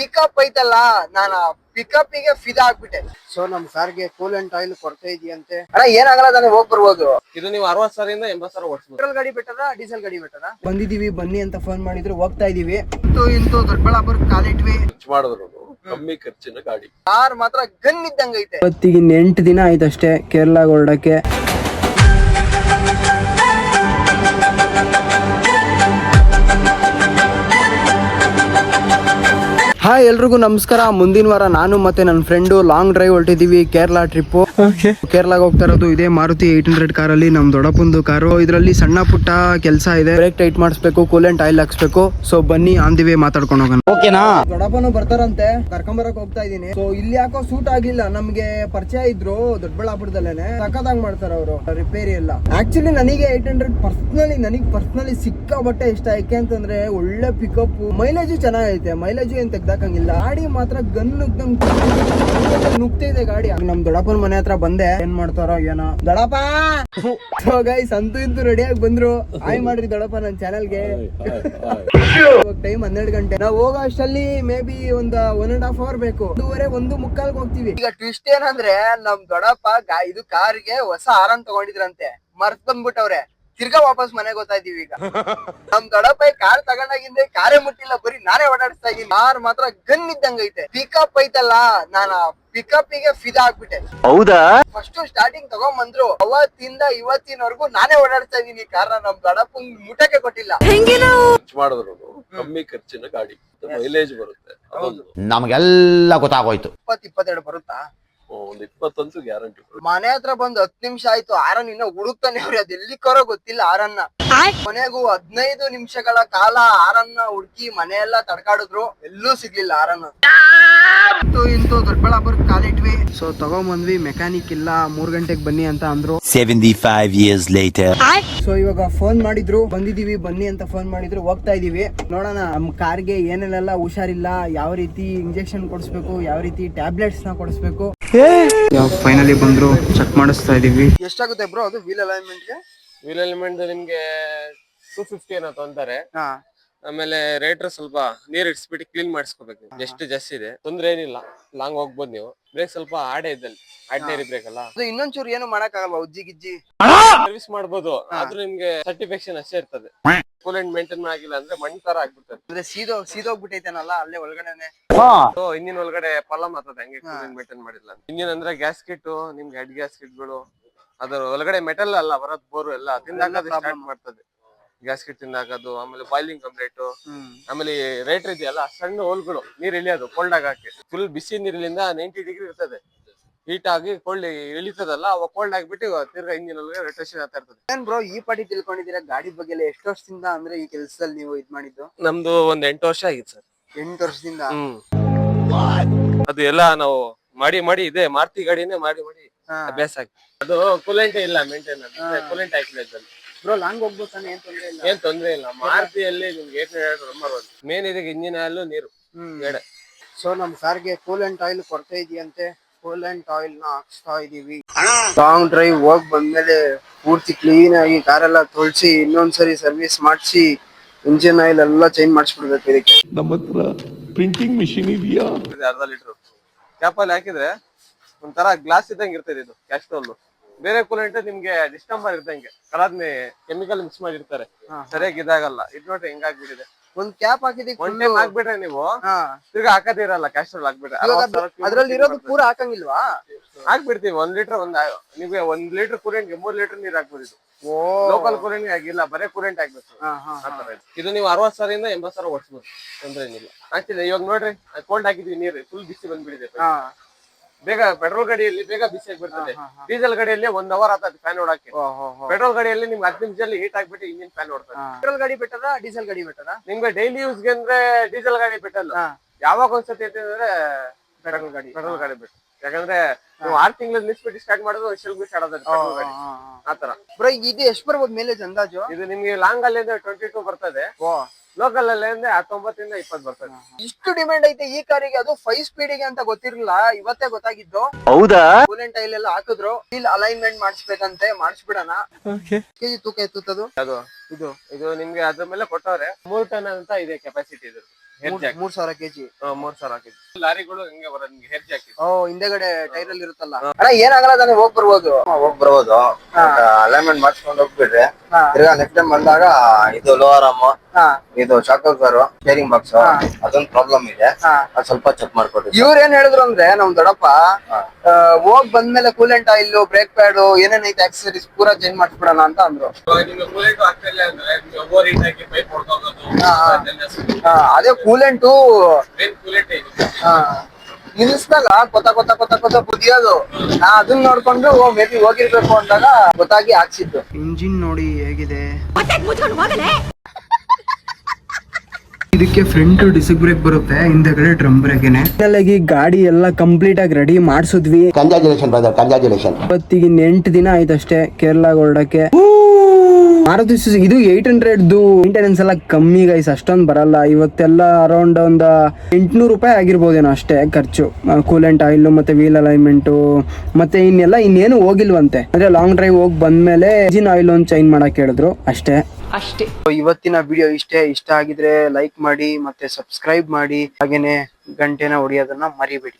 Pickup ಐತಲ್ಲ, ನಾನು pickup ಗೆ ಫಿದಾ ಆಗ್ಬಿಟ್ಟೆ. ಸೊ ನಮ್ ಕಾರ್ಗೆ ಕೂಲೆಂಟ್ ಆಯಿಲ್ ಕೊರತೆ ಇದೆಯಂತೆ. ಅಣ್ಣ ಏನಾಗಲ್ಲ, ತಾನೇ ಹೋಗ್ ಬರ್ಬೋದು. ಇದು ನೀವು 60,000 ಇಂದ 80,000 ಓಡಿಸಬಹುದು. ಪೆಟ್ರೋಲ್ ಗಾಡಿ ಬೆಟರ, ಡೀಸೆಲ್ ಗಾಡಿ ಬೆಟರ? ಬಂದಿದೀವಿ ಬನ್ನಿ ಅಂತ ಫೋನ್ ಮಾಡಿದ್ರು, ಹೋಗ್ತಾ ಇದೀವಿ. ಇಂತೂ ದೊಡ್ಡಬಳ್ಳಾಪುರ ಕಾಲಿಟ್ವಿ. ಮಾಡಿದ್ರು ಕಮ್ಮಿ ಖರ್ಚಿನ ಗಾಡಿ. ಕಾರ್ ಮಾತ್ರ ಗನ್ ಇದ್ದಂಗ ಐತೆ. ಇವತ್ತಿಗೆ 8 ದಿನ ಆಯ್ತಷ್ಟೇ ಕೇರಳ ಹೊರಡಕ್ಕೆ. ಹಾಯ್ ಎಲ್ರಿಗೂ ನಮಸ್ಕಾರ. ಮುಂದಿನ ವಾರ ನಾನು ಮತ್ತೆ ನನ್ನ ಫ್ರೆಂಡು ಲಾಂಗ್ ಡ್ರೈವ್ ಹೊರಟಿದೀವಿ, ಕೇರಳ ಟ್ರಿಪ್. ಕೇರಳಗೆ ಹೋಗ್ತಾ ಇರೋದು ಇದೇ ಮಾರುತಿ 800 ಕಾರಲ್ಲಿ, ನಮ್ ದೊಡ್ಡಪ್ಪಂದು ಕಾರು. ಇದರಲ್ಲಿ ಸಣ್ಣ ಪುಟ್ಟ ಕೆಲಸ ಇದೆ, ಬ್ರೇಕ್ ಟೈಟ್ ಮಾಡಿಸ್ಬೇಕು, ಕೂಲೆಂಟ್ ಆಯಿಲ್ ಹಾಕ್ಸ್ಬೇಕು. ಸೊ ಬನ್ನಿ ಆನ್ ದಿ ವೇ ಮಾತಾಡ್ಕೊಂಡು ಹೋಗೋಣ. ಓಕೆನಾ? ದೊಡ್ಡಪ್ಪನು ಬರ್ತಾರಂತೆ, ಕರ್ಕೊಂಬರಕ್ ಹೋಗ್ತಾ ಇದೀನಿ. ಸೊ ಇಲ್ಲಿ ಯಾಕೋ ಸೂಟ್ ಆಗಿಲ್ಲ, ನಮ್ಗೆ ಪರಿಚಯ ಇದ್ರು ದೊಡ್ಡಬಳ್ಳಾಪುರದಲ್ಲೇನೆ, ಸಖತ್ತಾಗಿ ಮಾಡ್ತಾರ ಅವರು ರಿಪೇರಿ ಎಲ್ಲ. ಆಕ್ಚುಲಿ ನನಗೆ 800 ಪರ್ಸನಲಿ ಸಿಕ್ಕಾಬಟ್ಟೆ ಇಷ್ಟ. ಯಾಕೆ ಅಂತಂದ್ರೆ ಒಳ್ಳೆ ಪಿಕಪ್, ಮೈಲೇಜು ಚೆನ್ನಾಗೈತೆ, ಮೈಲೇಜು ಏನ್ ತೆಗ್ದಾಕಂಗಿಲ್ಲ. ಗಾಡಿ ಮಾತ್ರ ಗನ್ ನುಗ್ತಿದೆ ಗಾಡಿ. ನಮ್ ದೊಡ್ಡಪ್ಪನ ಮನೆ ಹತ್ರ ಬಂದೆ, ಏನ್ ಮಾಡ್ತಾರೋ ಏನೋ. ದೊಡ್ಡಪ್ಪ ಗೈಸ್ ಅಂತೂ ಇಂತೂ ರೆಡಿಯಾಗಿ ಬಂದ್ರು. ಹಾಯ್ ಮಾಡ್ರಿ ದೊಡ್ಡಪ್ಪ ನನ್ನ ಚಾನೆಲ್ಗೆ. ಟೈಮ್ 12 ಗಂಟೆ. ನಾವು ಹೋಗೋ ಅಷ್ಟಲ್ಲಿ ಮೇ ಬಿ ಒಂದು 1.5 hour ಬೇಕು. 1:45 ಹೋಗ್ತೀವಿ. ಈಗ ಟ್ವಿಸ್ಟ್ ಏನಂದ್ರೆ, ನಮ್ ದೊಡ್ಡಪ್ಪ ಇದು ಕಾರಿಗೆ ಹೊಸ ಹಾರನ್ ತಗೊಂಡಿದ್ರಂತೆ, ಮರ್ತ್ ಬಂದ್ಬಿಟ್ಟವ್ರೆ. ತಿರ್ಗಾ ವಾಪಸ್ ಮನೆಗೆ ಹೋಗ್ತಾ ಇದೀವಿ. ಈಗ ನಮ್ ದೊಡ್ಡಪ್ಪ ಕಾರ್ ತಗೊಂಡಾಗಿಂದ ಕಾರೇ ಮುಟ್ಟಿಲ್ಲ, ಬರೀ ನಾನೇ ಓಡಾಡಿಸ್ತಾ ಇದೀನಿ. ಕಾರ್ ಮಾತ್ರ ಗನ್ ಇದ್ದಂಗ ಐತೆ. ಪಿಕಪ್ ಐತಲ್ಲ, ನಾನು ಪಿಕಪ್ ಗೆ ಫಿದಾ ಆಗ್ಬಿಟ್ಟೆ. ಹೌದಾ? ಫಸ್ಟ್ ಸ್ಟಾರ್ಟಿಂಗ್ ತಗೊಂಡ್ಬಂದ್ರು, ಅವತ್ತಿಂದ ಇವತ್ತಿನವರೆಗೂ ನಾನೇ ಓಡಾಡ್ತಾ ಇದೀನಿ ಕಾರಣ. ನಮ್ ದೊಡ್ಡಪ್ಪ ಮುಟ್ಟಕ್ಕೆ ಕೊಟ್ಟಿಲ್ಲ. ಮಾಡಿದ್ರು ಕಮ್ಮಿ ಖರ್ಚಿನ ಗಾಡಿ, ಮೈಲೇಜ್ ಬರುತ್ತೆ. ನಮಗೆಲ್ಲ ಗೊತ್ತಾಗೋಯ್ತು. 20-22 ಬರುತ್ತಾ? ಒಂದು 20 ಗ್ಯಾರಂಟಿ. ಮನೆ ಹತ್ರ ಬಂದು 10 ನಿಮಿಷ ಆಯ್ತು, ಆರನ್ ಇನ್ನ ಹುಡುಕ್ತಾನೆ ಅವ್ರಿ. ಅದ್ ಎಲ್ಲಿಕ್ಕರೋ ಗೊತ್ತಿಲ್ಲ ಆರನ್ನ. ಕೊನೆಗೂ 15 ನಿಮಿಷಗಳ ಕಾಲ ಆರನ್ನ ಹುಡುಕಿ ಮನೆಯೆಲ್ಲ ತಡ್ಕಾಡಿದ್ರು, ಎಲ್ಲೂ ಸಿಗ್ಲಿಲ್ಲ ಆರನ್ನ. ಇಂತೂ ದೊಡ್ಡಬಳ್ಳಾಪುರ ಕಾಲಿಟ್ವಿ. ಸೊ ತಗೊಂಬಂದ್ವಿ, ಮೆಕ್ಯಾನಿಕ್ ಇಲ್ಲ, 3 ಗಂಟೆಗೆ ಬನ್ನಿ ಅಂತ ಅಂದ್ರು. 75 years later. ಸೊ ಇವಾಗ ಫೋನ್ ಮಾಡಿದ್ರು, ಬಂದಿದೀವಿ ಬನ್ನಿ ಅಂತ ಫೋನ್ ಮಾಡಿದ್ರು, ಹೋಗ್ತಾ ಇದೀವಿ. ನೋಡೋಣ ನಮ್ ಕಾರ್ಗೆ ಏನೇನೆಲ್ಲ ಹುಷಾರಿಲ್ಲ, ಯಾವ ರೀತಿ ಇಂಜೆಕ್ಷನ್ ಕೊಡಿಸ್ಬೇಕು, ಯಾವ ರೀತಿ ಟ್ಯಾಬ್ಲೆಟ್ಸ್ ನ ಕೊಡಿಸ್ಬೇಕು. ಫೈನಲಿ ಬಂದ್ರು, ಚೆಕ್ ಮಾಡಿಸ್ತಾ ಇದೀವಿ. ಎಷ್ಟಾಗುತ್ತೆ ಬ್ರೋ ಅದು ವೀಲ್ ಅಲೈನ್ಮೆಂಟ್ ಗೆ? ವೀಲ್ ಅಲೈನ್ಮೆಂಟ್ ನಿಮ್ಗೆ 250 ಏನೋ ತೊಂತಾರೆ. ಆಮೇಲೆ ರೇಟ್ರ್ ಸ್ವಲ್ಪ ನೀರ್ ಇಡ್ಸ್ಬಿಟ್ಟು ಕ್ಲೀನ್ ಮಾಡಿಸ್ಕೋಬೇಕು. ಎಷ್ಟು ಜಾಸ್ತಿ ಇದೆ, ತೊಂದ್ರೆ ಏನಿಲ್ಲ, ಲಾಂಗ್ ಹೋಗ್ಬೋದು ನೀವು. ಬ್ರೇಕ್ ಸ್ವಲ್ಪ ಆಡೇ ಇದ್ದಲ್ಲಿ, ಆರ್ಡಿನರಿ ಬ್ರೇಕ್ ಅಲ್ಲ, ಇನ್ನೊಂಚೂರು ಏನು ಮಾಡಕ್ ಆಗಲ್ಲ, ಉಜ್ಜಿ ಗಿಜ್ಜಿ ಸರ್ವಿಸ್ ಮಾಡ್ಬೋದು. ಆದ್ರೂ ನಿಮ್ಗೆ ಸರ್ಟಿಫಿಕೇಶನ್ ಅಷ್ಟೇ ಇರ್ತದೆ. ಕೂಲೆಂಟ್ ಮೇಂಟೈನ್ ಆಗಿಲ್ಲ ಅಂದ್ರೆ ಮಣ್ಣ್ ತರ ಆಗ್ಬಿಡ್ತದೆ. ಅಂದ್ರೆ ಸೀದೋಗ್ಬಿಟ್ಟೈತೇನಲ್ಲ ಅಲ್ಲೇ ಒಳಗಡೆನೆ. ಇಂಜಿನ್ ಒಳಗಡೆ ಪ್ರಾಬ್ಲಮ್ ಆಗ್ತದೆ ಹಂಗೆ ಕೂಲೆಂಟ್ ಮೇಂಟೈನ್ ಮಾಡಿಲ್ಲ. ಇಂಜಿನ್ ಅಂದ್ರೆ ಗ್ಯಾಸ್ ಕಿಟ್, ನಿಮ್ಗೆ ಹೆಡ್ ಗ್ಯಾಸ್ ಕಿಟ್ಗಳು, ಅದ್ರ ಒಳಗಡೆ ಮೆಟಲ್ ಅಲ್ಲ ಬರೋದ್, ಬೋರು ಎಲ್ಲ ತಿಂದಾಕೋದು ಸ್ಟಾರ್ಟ್ ಮಾಡ್ತದೆ. ಗ್ಯಾಸ್ ಕಿಟ್ ತಿಂದಾಕೋದು, ಆಮೇಲೆ ಬಾಯ್ಲಿಂಗ್ ಕಂಪ್ಲೀಟ್, ಆಮೇಲೆ ರೇಟ್ರ್ ಇದೆಯಲ್ಲ, ಸಣ್ಣ ಹೋಲ್ಗಳು ನೀರ್ ಇಳಿಯೋದು ಕೋಲ್ಡ್ ಆಗಾಕೆ. ಫುಲ್ ಬಿಸಿ ನೀರಿನಿಂದ 90 ಡಿಗ್ರಿ ಇರ್ತದೆ, ಹೀಟ್ ಆಗಿ ಕೋಲ್ಡ್ ಇಳಿತದಲ್ಲ, ಅವಾಗ ಕೋಲ್ಡ್ ಆಗಿಬಿಟ್ಟು ತಿರ್ಗಾ ಇಂಜಿನ್ ಒಳಗೆ ರೊಟೇಷನ್ ಆಗ್ತಾ ಇರ್ತದೆ. ಏನ್ ಬ್ರೋ ಈ ಪಾಟಿ ತಿಳ್ಕೊಂಡಿದ್ದೀರಾ ಗಾಡಿ ಬಗ್ಗೆ ಎಲ್ಲ? ಎಷ್ಟು ವರ್ಷದಿಂದ ಅಂದ್ರೆ ಈ ಕೆಲಸದಲ್ಲಿ ನೀವು ಇದ್ ಮಾಡಿದ್ದು? ನಮ್ದು ಒಂದ್ 8 ವರ್ಷ ಆಗಿತ್ತು ಸರ್. 8 ವರ್ಷದಿಂದ? ಅದು ಎಲ್ಲ ನಾವು ಮಾಡಿ ಇದೆ ಮಾರುತಿ ಗಾಡಿನೇ ಮಾಡಿ ಅಭ್ಯಾಸ ಆಗಿ. ಅದು ಕೂಲೆಂಟ್ ಇಲ್ಲ ಮೇಂಟೈನ್, ಕೂಲೆಂಟ್ ಹಾಕಿಲ್ಲ ಇದ್ರಲ್ಲಿ. ಬ್ರೋ ಲಾಂಗ್ ಹೋಗ್ಬೋತಾನೆ, ಏನ್ ತೊಂದ್ರೆ ಇಲ್ಲ. ಮಾರುತಿಯಲ್ಲಿ ನಿಮ್ಗೆ 800 ಮೇನ್ ಇದಕ್ಕೆ ಇಂಜಿನ್ ಆಯಿಲ್, ನೀರು ಎರಡೇ. ಸೊ ನಮ್ ಕಾರ್ಗೆ ಕೂಲೆಂಟ್ ಆಯಿಲ್ ಕೊರತೆ ಇದೆಯಂತೆ, ಕೂಲೆಂಟ್ ಆಯಿಲ್ ನ ಹಾಕ್ಸ್ತಾ ಇದೀವಿ. ಲಾಂಗ್ ಡ್ರೈವ್ ಹೋಗ್ ಬಂದ್ಮೇಲೆ ಪೂರ್ತಿ ಕ್ಲೀನ್ ಆಗಿ ಕಾರೆಲ್ಲ ತೊಳ್ಸಿ, ಇನ್ನೊಂದ್ಸರಿ ಸರ್ವಿಸ್ ಮಾಡಿಸಿ, ಇಂಜಿನ್ ಆಯಿಲ್ ಎಲ್ಲ ಚೇಂಜ್ ಮಾಡಿಸ್ಬಿಡ್ಬೇಕು. ಇದಕ್ಕೆ ನಮ್ಮ ಹತ್ರ ಪ್ರಿಂಟಿಂಗ್ ಮಿಷಿನ್ ಇದೆಯಾ? 1/2 ಲೀಟರ್ ಕ್ಯಾಪಲ್ಲಿ ಹಾಕಿದ್ರೆ ಒಂಥರ ಗ್ಲಾಸ್ ಇದ್ದಂಗೆ ಇರ್ತದೆ ಇದು ಕ್ಯಾಸ್ಟ್ರೋಲ್. ಬೇರೆ ಕೂಲೆಂಟ್ ನಿಮ್ಗೆ ಡಿಸ್ಟಂಬರ್ ಇದ್ದಂಗೆ, ಕಲಾದ್ಮೆ ಕೆಮಿಕಲ್ ಮಿಕ್ಸ್ ಮಾಡಿರ್ತಾರೆ, ಸರಿಯಾಗಿ ಇದಾಗಲ್ಲ. ಇದು ನೋಡ್ರಿ ಹೆಂಗಾಗ್ಬಿಟ್ಟಿದೆ. ಒಂದ್ ಕ್ಯಾಪ್ ಹಾಕಿದೀವಿ, ಒಂದ್ ಟೈಮ್ ಹಾಕ್ಬಿಟ್ರೆ ನೀವು ತಿರ್ಗಾ ಹಾಕದಿರಲ್ಲ. ಕ್ಯಾಸ್ಟ್ರೋಲ್ ಹಾಕ್ಬಿಟ್ರೆ ಅದ್ರಲ್ಲಿ ಇರೋದು ಪೂರ ಹಾಕಂಗಿಲ್ವಾ? ಹಾಕ್ಬಿಡ್ತೀವಿ. 1 ಲೀಟರ್ ನಿಮ್ಗೆ 1 ಲೀಟರ್ ಕೂಲೆಂಟ್ಗೆ 3 ಲೀಟರ್ ನೀರ್ ಹಾಕ್ಬೋದು. ಲೋಕಲ್ ಕೂಲೆಂಟ್ ಆಗಿಲ್ಲ, ಬರೇ ಕೂಲೆಂಟ್ ಹಾಕ್ಬೇಕು. ಇದು ನೀವು 60,000 ಇಂದ 80,000 ಓಡಿಸ್ಬೋದು, ತೊಂದ್ರೆ ಏನಿಲ್ಲ. ಆಗ್ತಿದೆ ಇವಾಗ ನೋಡ್ರಿ, ಕೋಲ್ಡ್ ಹಾಕಿದ್ವಿ, ನೀರು ಫುಲ್ ಬಿಸಿ ಬಂದ್ಬಿಟ್ಟಿದೆ. ಬೇಗ ಪೆಟ್ರೋಲ್ ಗಾಡಿಯಲ್ಲಿ ಬೇಗ ಬಿಸಿಯಾಗಿ ಬರ್ತದೆ. ಡೀಸೆಲ್ ಗಾಡಿಯಲ್ಲಿ 1 ಅವರ್ ಆಗ್ತದೆ ಫ್ಯಾನ್ ಓಡಕ್ಕೆ. ಪೆಟ್ರೋಲ್ ಗಾಡಿಯಲ್ಲಿ ನಿಮ್ಗೆ 10 ನಿಮಿಷದಲ್ಲಿ ಹೀಟ್ ಆಗ್ಬಿಟ್ಟು ಇಂಜಿನ್ ಫ್ಯಾನ್ ಓಡ್ತದೆ. ಪೆಟ್ರೋಲ್ ಗಾಡಿ ಬೆಟರ, ಡೀಸೆಲ್ ಗಾಡಿ ಬೆಟರ? ನಿಮ್ಗೆ ಡೈಲಿ ಯೂಸ್ಗೆ ಅಂದ್ರೆ ಡೀಸೆಲ್ ಗಾಡಿ ಬೆಟರ್. ಯಾವಾಗ ಒಂದ್ಸತಿ ಅಂದ್ರೆ ಪೆಟ್ರೋಲ್ ಗಾಡಿ ಬೆಟರ್. ಯಾಕಂದ್ರೆ ನೀವು 6 ತಿಂಗಳು ನಿಲ್ಸ್ಬಿಟ್ಟು ಸ್ಟಾರ್ಟ್ ಮಾಡೋದು, ವರ್ಷಕ್ಕೆ ಸ್ಟಾರ್ಟ್ ಆದ್ರೆ ಪೆಟ್ರೋಲ್ ಗಾಡಿ ಆತರ. ಬ್ರೋ ಇದು ಎಷ್ಟು ಬರ್ಬೋದು ಮೈಲೇಜ್ ಅಂದಾಜು? ಇದು ನಿಮ್ಗೆ ಲಾಂಗ್ ಅಲ್ಲಿ 22 ಬರ್ತದೆ, ಲೋಕಲ್ ಅಲ್ಲಿ ಅಂದ್ರೆ 19 ಇಂದ 20 ಬರ್ತದೆ. ಇಷ್ಟು ಡಿಮ್ಯಾಂಡ್ ಐತೆ ಈ ಕಾರಿಗೆ, ಅದು 5 ಸ್ಪೀಡಿಗೆ ಅಂತ ಗೊತ್ತಿರಲಿಲ್ಲ, ಇವತ್ತೇ ಗೊತ್ತಾಗಿದ್ದು. ಹೌದಾ? ಕೂಲೆಂಟ್ ಆಯಿಲ್ ಎಲ್ಲ ಹಾಕಿದ್ರು, ವೀಲ್ ಅಲೈನ್ಮೆಂಟ್ ಮಾಡಿಸ್ಬೇಕಂತೆ, ಮಾಡಿಸ್ಬಿಡೋಣ. ಕೆಜಿ ತೂಕ ಎತ್ತುತ್ತದು ಅದು. ಇದು ನಿಮ್ಗೆ ಅದ್ರ ಮೇಲೆ ಕೊಟ್ಟವ್ರೆ 3 ಟನ್ ಅಂತ ಇದೆ ಕೆಪಾಸಿಟಿ. ಇದು ಹೇರ್ ಜಾಕ್ 3000 ಕೆಜಿ. 3000 ಕೆಜಿ. ಲಾರಿಗಳು ಹಿಂಗೆ ಬರೋದು ನಿಮ್ಗೆ ಹೇರ್ ಜಾಕ್. ಹಿಂದೆಗಡೆ ಟೈರ್ ಅಲ್ಲಿ ಇರುತ್ತಲ್ಲ ಅಣ್ಣ, ಏನಾಗಲ್ಲ ತಾನೇ, ಹೋಗ್ ಬರ್ಬೋದು. ಅಲೈನ್ಮೆಂಟ್ ಮಾಡ್ಸ್ಕೊಂಡು ಹೋಗ್ಬಿಡ್ರಿ. ತಿರ್ಗಾ ನೆಕ್ಸ್ಟ್ ಟೈಮ್ ಬಂದಾಗ ಇದು ಲೋವರ್ ಆರ್ಮ್, ಇದು ಶಾಕ್ ಅಬ್ಸರ್ವರ್, ಸ್ಟೇರಿಂಗ್ ಬಾಕ್ಸ್ ಅದೊಂದು ಪ್ರಾಬ್ಲಮ್ ಇದೆ, ಅದು ಸ್ವಲ್ಪ ಚೆಕ್ ಮಾಡ್ಕೊಡ್ರಿ. ಇವ್ರ ಏನ್ ಹೇಳಿದ್ರು ಅಂದ್ರೆ ನಮ್ ದೊಡ್ಡಪ್ಪ ಹೋಗ್ ಬಂದ್ಮೇಲೆ ಕೂಲೆಂಟ್ ಆಯಿಲ್, ಬ್ರೇಕ್ ಪ್ಯಾಡ್, ಏನೇನೈತೆ ಆಕ್ಸೆಸರೀಸ್ ಪೂರಾ ಚೇಂಜ್ ಮಾಡ್ಸ್ಬಿಡೋಣ ಅಂತ ಅಂದ್ರು. ನಿಮ್ಗೆ ಕೂಲೆಂಟ್ ಆಗ್ತಿಲ್ಲ ಅಂದ್ರೆ ಓವರ್ ಹೀಟ್ ಆಗಿ ಪೈಪ್ ಹೊಡ್ಕೋಗೋದು. ಅದೇ ಕೂಲೆಂಟ್ ಮೇನ್ ಕೂಲೆಂಟ್ ಇದೆ. ನಿಲ್ಲಿಸ್ದಾಗ ಕೊತ್ತ ಕುದಿಯೋದು, ನಾ ಅದನ್ನ ನೋಡ್ಕೊಂಡು ಮೇಬಿ ಹೋಗಿರ್ಬೇಕು ಅಂದಾಗ ಗೊತ್ತಾಗಿ ಹಾಕ್ಸಿದ್ದು. ಇಂಜಿನ್ ನೋಡಿ ಹೇಗಿದೆ. ಇದಕ್ಕೆ ಫ್ರಂಟ್ ಡಿಸ್ಕ್ ಬ್ರೇಕ್ ಬರುತ್ತೆ, ಹಿಂದೆಗಡೆ ಡ್ರಮ್ ಬ್ರೇಕ್ನೆ. ಗಾಡಿ ಎಲ್ಲ ಕಂಪ್ಲೀಟ್ ಆಗಿ ರೆಡಿ ಮಾಡಿಸಿದ್ವಿ. Congratulation brother, congratulation. ಇವತ್ತಿಗೆ 8 ದಿನ ಆಯ್ತಷ್ಟೇ ಕೇರಳ ಹೊರಡಕ್ಕೆ. ಮಾರುತಿ ಸುಜುಕಿ ಇದು 800 ಮೇಂಟೆನೆನ್ಸ್ ಎಲ್ಲ ಕಮ್ಮಿ ಗೈಸ್, ಅಷ್ಟೊಂದು ಬರಲ್ಲ. ಇವತ್ತೆಲ್ಲ ಅರೌಂಡ್ ಒಂದು 800 ರೂಪಾಯಿ ಆಗಿರ್ಬೋದೇನೋ ಅಷ್ಟೇ ಖರ್ಚು. ಕೂಲೆಂಟ್ ಆಯಿಲ್ ಮತ್ತೆ ವೀಲ್ ಅಲೈನ್ಮೆಂಟ್ ಮತ್ತೆ ಇನ್ನೇನು ಹೋಗಿಲ್ವಂತೆ. ಅಂದ್ರೆ ಲಾಂಗ್ ಡ್ರೈವ್ ಹೋಗಿ ಬಂದ್ಮೇಲೆ ಇಂಜಿನ್ ಆಯಿಲ್ ಒಂದು ಚೇಂಜ್ ಮಾಡಕ್ ಹೇಳಿದ್ರು ಅಷ್ಟೇ. ಇವತ್ತಿನ ವಿಡಿಯೋ ಇಷ್ಟ ಆಗಿದ್ರೆ ಲೈಕ್ ಮಾಡಿ ಮತ್ತೆ ಸಬ್ಸ್ಕ್ರೈಬ್ ಮಾಡಿ, ಹಾಗೇನೆ ಗಂಟೆನ ಹೊಡಿಯೋದನ್ನ ಮರಿಬೇಡಿ.